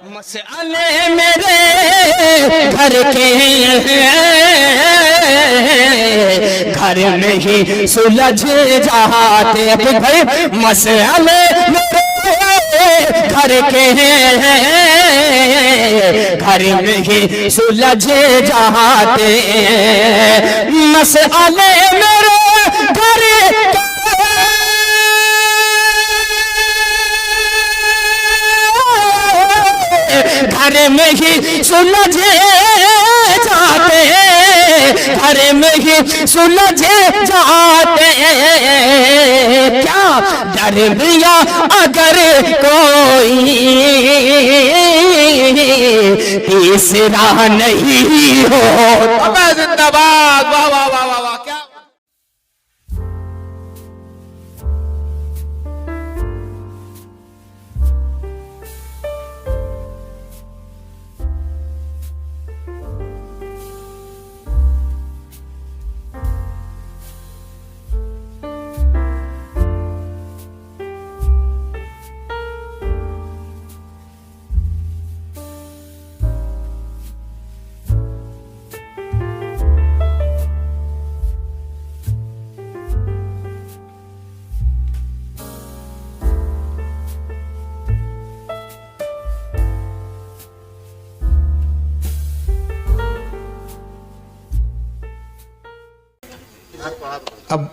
मसले मेरे घर के घर में ही सुलझ जाते भाई, मसले मेरे घर के घर में ही सुलझ जाते, मसले मेरे घर घर में ही सुलझ जाते, घर में ही सुलझ जाते। क्या डर दिया अगर कोई तीसरा नहीं हो। जिंदाबाद, वाह वाह वाह वाह वाह। क्या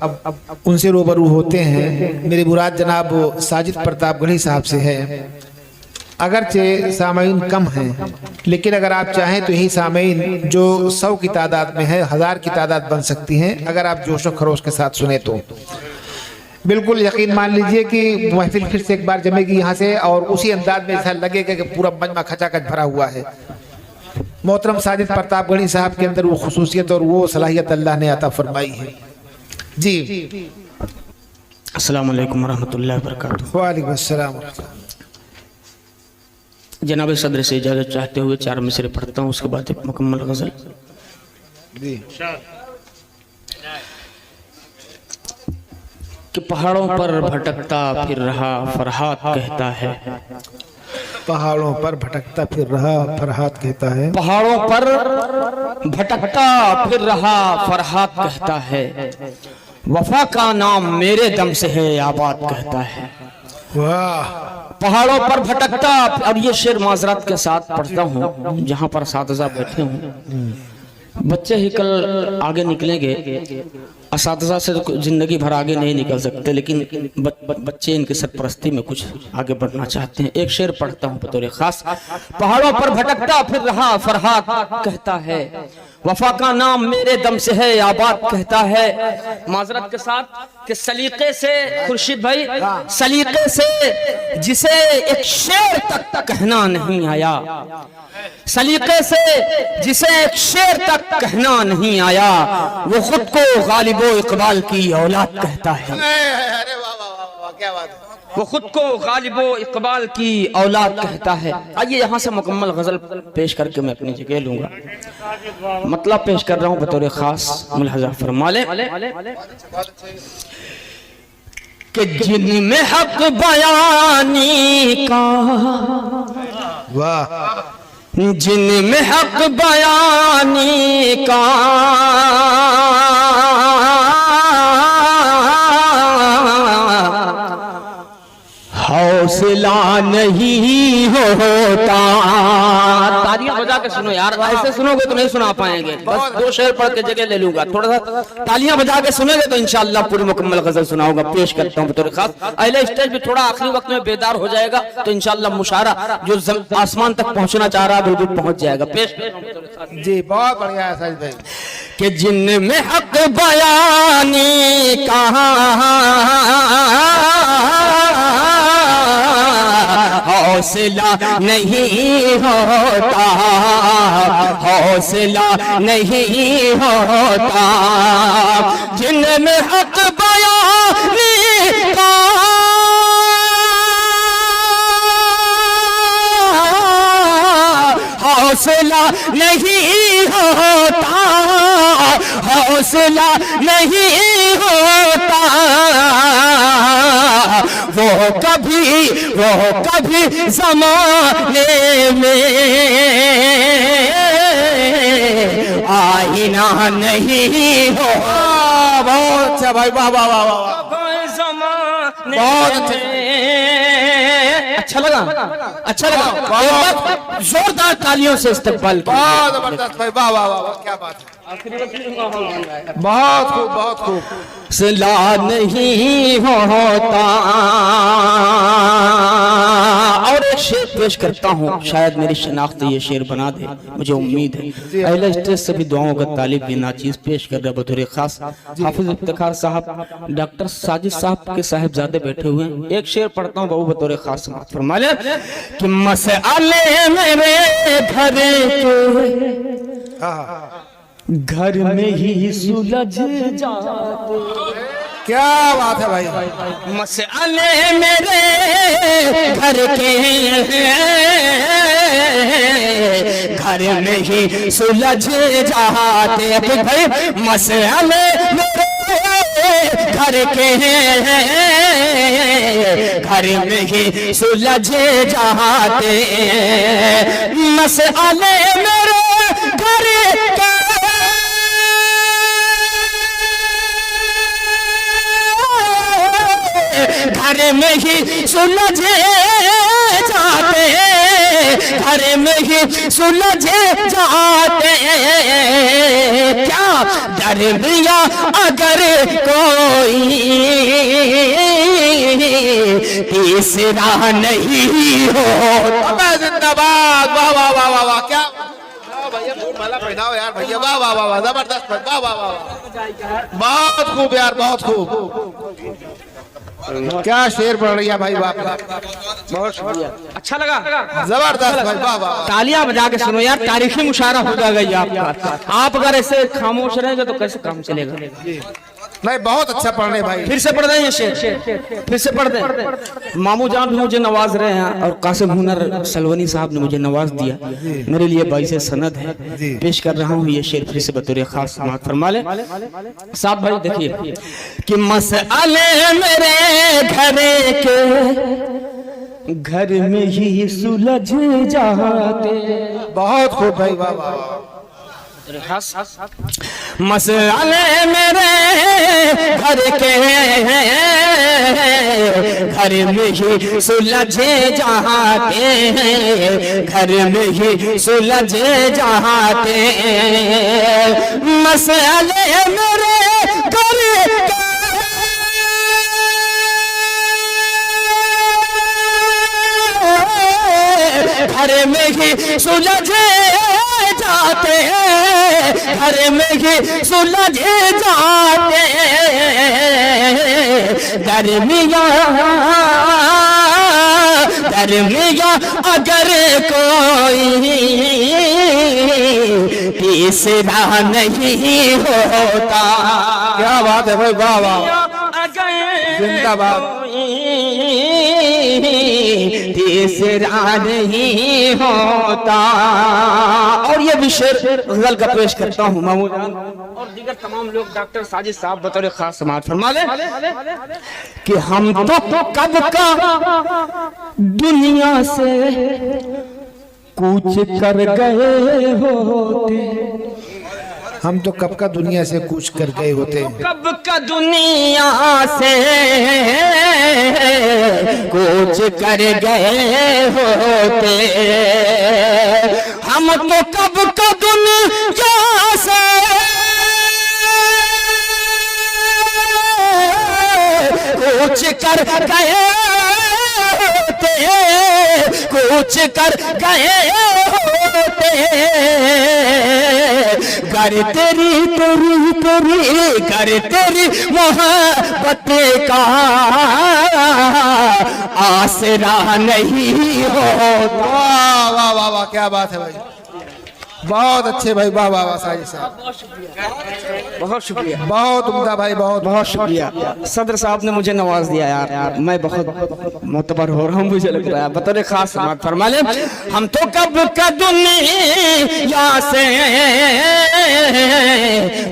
अब उनसे रूबरू होते हैं। मेरे मुराद जनाब साजिद प्रतापगढ़ी साहब से है। अगरचे सामईन कम हैं, लेकिन अगर आप चाहें तो यही सामईन जो 100 की तादाद में है 1000 की तादाद बन सकती हैं, अगर आप जोश व खरोश के साथ सुने तो। बिल्कुल यकीन मान लीजिए कि महफिल फिर से एक बार जमेगी यहाँ से, और उसी अंदाज में ऐसा लगेगा कि पूरा मजमा खचाखच भरा हुआ है। मोहतरम साजिद प्रतापगढ़ी साहब के अंदर वो खुसूसियत और वो सलाहियत अल्लाह ने अता फरमाई है। जी, अस्सलाम वालेकुम रहमतुल्लाहि व बरकातुहू। वालेकुम अस्सलाम। जनाब सदर से इजाज़त चाहते हुए 4 मिसरे पढ़ता हूँ, उसके बाद एक मुकम्मल गज़ल। कि पहाड़ों पर भटकता फिर रहा फरहाद कहता है, पहाड़ों पर भटकता फिर रहा फरहाद कहता है, पहाड़ों पर भटकता फिर रहा फरहाद कहता है, वफा का नाम मेरे दम से है आबाद कहता है। वाह। पहाड़ों पर भटकता, अब ये शेर माजरत के साथ पढ़ता हूँ जहाँ पर साथीज़ा बैठे हूँ। बच्चे ही कल आगे निकलेंगे, असातिज़ा से तो जिंदगी भर आगे नहीं निकल सकते, लेकिन बच्चे इनकी सरपरस्ती में कुछ आगे बढ़ना चाहते हैं। एक शेर पढ़ता हूँ बतौर खास। पहाड़ों पर भटकता फिर रहा फरहाद कहता है, वफा का नाम मेरे दम से है आबाद कहता है। माजरत के साथ कि सलीके से खुर्शीद भाई, सलीके से जिसे एक शेर तक कहना नहीं आया, सलीके से जिसे एक शेर तक कहना नहीं आया, वो खुद को गालिबो इकबाल की औलाद कहता है। अरे वाह वाह वाह, क्या बात है। वो खुद को गालिबो इकबाल की औलाद कहता है। आइए यहाँ से मुकम्मल गजल पेश करके मैं अपनी जगह लूंगा। मतलब पेश कर रहा हूँ बतौर खास, मुलाहजा फरमा लें कि जिनमें हक बयानी का, वाह, जिनमें हक बयानी का हौसला नहीं होता। तालियां बजा के सुनो यार, ऐसे सुनोगे तो नहीं सुना पाएंगे। बस 2 शेर पढ़ के जगह ले लूंगा, थोड़ा सा तालियां बजा के सुनोगे तो इंशाअल्लाह पूरी मुकम्मल गजल सुनाऊंगा। पेश करता हूँ बतौर खास। अगले स्टेज पे थोड़ा आखिरी वक्त में बेदार हो जाएगा तो इंशाअल्लाह मुशारा जो आसमान तक पहुंचना चाह रहा है बिल्कुल पहुंच जाएगा। पेश जी, बहुत बढ़िया है साजिद भाई। कि जिनमें हक बयानी का हौसला नहीं होता, हौसला नहीं होता, जिनमें हक बयानी का हौसला नहीं होता, हौसला नहीं होता, वो कभी जमाने में नहीं हो। बहुत अच्छा भाई, वाह वाह वाह वाह, बहुत अच्छा। अच्छा लगा, अच्छा लगा। एक बार जोरदार तालियों से इस्तकबाल कीजिए। बहुत जबरदस्त भाई, वाह वाह वाह, क्या बात है, बहुत खूब बहुत खूब। सिला नहीं होता। और एक शेर पेश करता हूँ, शायद मेरी शनाख्त ये शेर बना दे, मुझे उम्मीद है। अहले स्टेज से भी दुआओं का तालिब भी नाचीज पेश कर रहे बतौर खास हाफिज इफ्तिखार साहब, डॉक्टर साजिद साहब के साहिबजादे बैठे हुए हैं। एक शेर पढ़ता हूँ बाबू बतौर खास समाअत फरमा ले कि मसले मेरे घर के घर में ही सुलझ जाते। क्या बात है भाई, मसले मेरे घर के घर में ही सुलझ जाते। भाई मसले मेरे घर के घर में ही सुलझ जाते। मसले मेरे घर के घर में ही सुलझ जाते, घर में ही सुलझ जाते। क्या दरमिया अगर कोई तीसरा नहीं हो। जिंदाबाद, वाह वाह वाह वाह वाह, क्या भैया, माला पहनाओ यार भैया, वाह वाह वाह वाह, जबरदस्त, वाह वाह वाह, बहुत खूब यार, बहुत खूब। क्या शेर पढ़ रही है भाई, वाह, बहुत शुक्रिया, अच्छा लगा, जबरदस्त भाई, वाह वाह। तालियां बजा के सुनो यार, तारीखी मुशारा हो जाएगा ये आपका। आप अगर ऐसे खामोश रहेंगे तो कैसे काम चलेगा। नहीं, बहुत अच्छा पढ़ रहे भाई। फिर से पढ़ दें ये शेर, फिर से पढ़ दें। मामू जान भी मुझे नवाज रहे हैं और कासिम हुनर सलवनी साहब ने मुझे नवाज दिया, मेरे लिए बाइसे सनद है। पेश कर रहा हूँ ये शेर फिर से बतौर खास समाअत फरमा ले साहब। भाई देखिए कि मसले मेरे घर के घर में ही सुलझ जाते। बहुत खूब भाई, वाह वाह। मसले मेरे घर के घर में ही सुलझ जाते, घर में ही सुलझ जाते। मसले मेरे घर के घर में ही सुलझ जाते, घर में ही सुलझ जाते। दरमिया दरमिया अगर कोई तीसरा नहीं होता। क्या बात है भाई, वाह वाह, जिंदाबाद। तीसरा नहीं होता। और ये भी शेर गजल का पेश करता हूँ मामू जान और दीगर तमाम लोग, डॉक्टर साजिद साहब बतौर खास समाअत फरमा ले कि हम तो कब का दुनिया से कूच कर गए होते। हम तो कब का दुनिया से कूच कर गए होते। कब का दुनिया से कूच कर गए होते। हम तो कब का दुनिया से कूच कर गए होते, कूच कर गए होते। घर तेरी तेरी तेरी घर तेरी मोहब्बत का आसरा नहीं होता। वाह वाह वाह वाह, क्या बात है भाई, बहुत अच्छे भाई, वाह वाह वाह साजिद साहब, बहुत शुक्रिया, बहुत उम्दा भाई, बहुत बहुत शुक्रिया। सदर साहब ने मुझे नवाज दिया यार, मैं बहुत मोतबर हो रहा हूँ, मुझे लग रहा है। बतौर खास समाअत फरमा ले हम तो कब का दुनिया से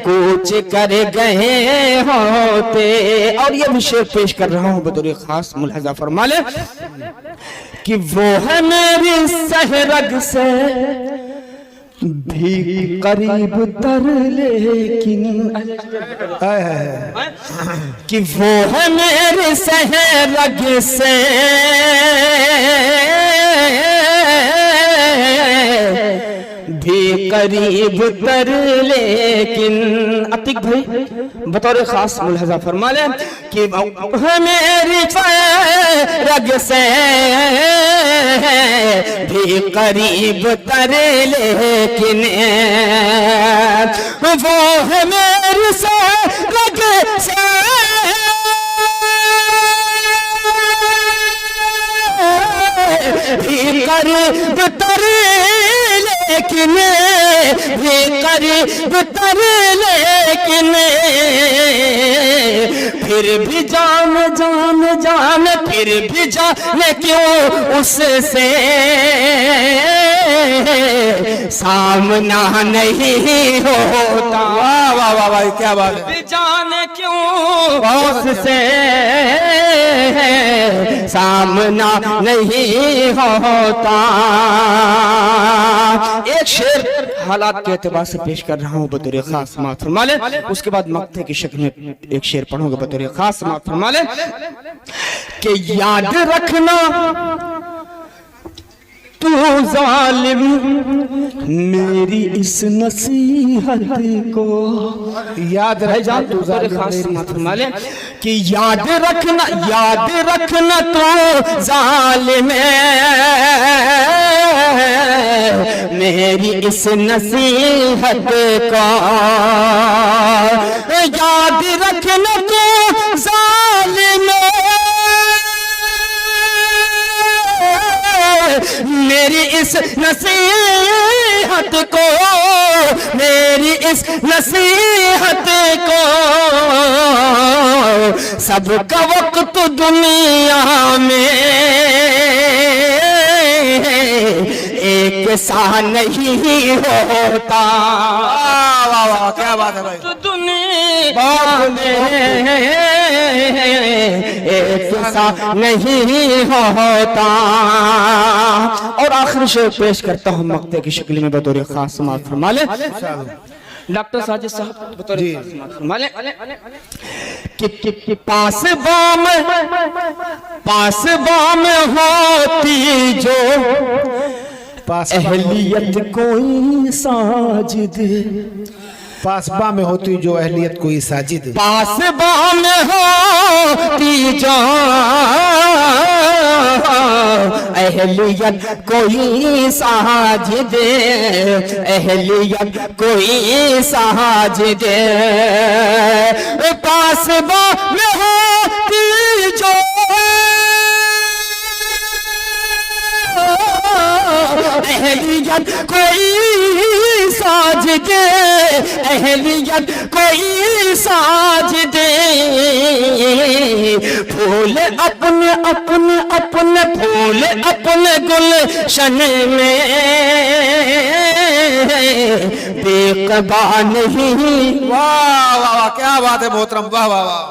कूच कर गए होते। और ये भी शेर पेश कर रहा हूँ बतौर खास, मुलाहिजा फरमा ले कि वो है मेरी सहरग से भी करीब तर लेकिन हाय हाय कि वो है मेरे सहरग से भी करीब तर लेकिन। अतिक भाई बतौर खास मुलाहजा फरमा ले कि मेरी रग से भी करीब तर लेकिन वो है मेरी रग से भी करीब तर लेकिन भी करीब तर लेकिन फिर भी जान जान जान फिर भी जान क्यों उससे सामना नहीं होता। वाह वाह वाह वाह क्या बात है। भी जान क्यों उससे सामना नहीं होता। एक शेर हालात के एतबार से पेश कर रहा हूँ बतौर खास समाअत फरमा ले, उसके बाद मक्ते की शक्ल में एक शेर पढ़ूंगा बतौर खास समाअत फरमा ले कि याद रखना तू जालिम मेरी इस नसीहत को। याद रह जा तू खास समाअत फरमा ले कि याद रखना तू जालिम मेरी इस नसीहत को। याद रखना तू जालिम मेरी इस नसीहत को, मेरी इस नसीहत को। सबका वक्त दुनिया में एक सा नहीं होता। वाह वाह क्या बात है भाई। तो दुनिया में एक सा नहीं होता। और आखिरी शेर पेश करता हूँ मक्ते की शक्ल में बतौर खास समाअत फरमा ले डॉक्टर साजिद साहब बतौर खास समाअत फरमा ले कि पास बाम होती जो पास अहलियत कोई साजिद। पासबा में होती जो अहलियत कोई साजिद। पासबा में होती जो अहलियत कोई साजिद, अहलियत कोई साजिद। पासबा में होती जो अहलियत कोई साजिद, अहलियत कोई साजिद। फूल अपने अपने अपने फूल अपने गुलशन में बेकबा नहीं। वाह वाह वाह क्या बात है मोहतरम। वाह वाह वाह।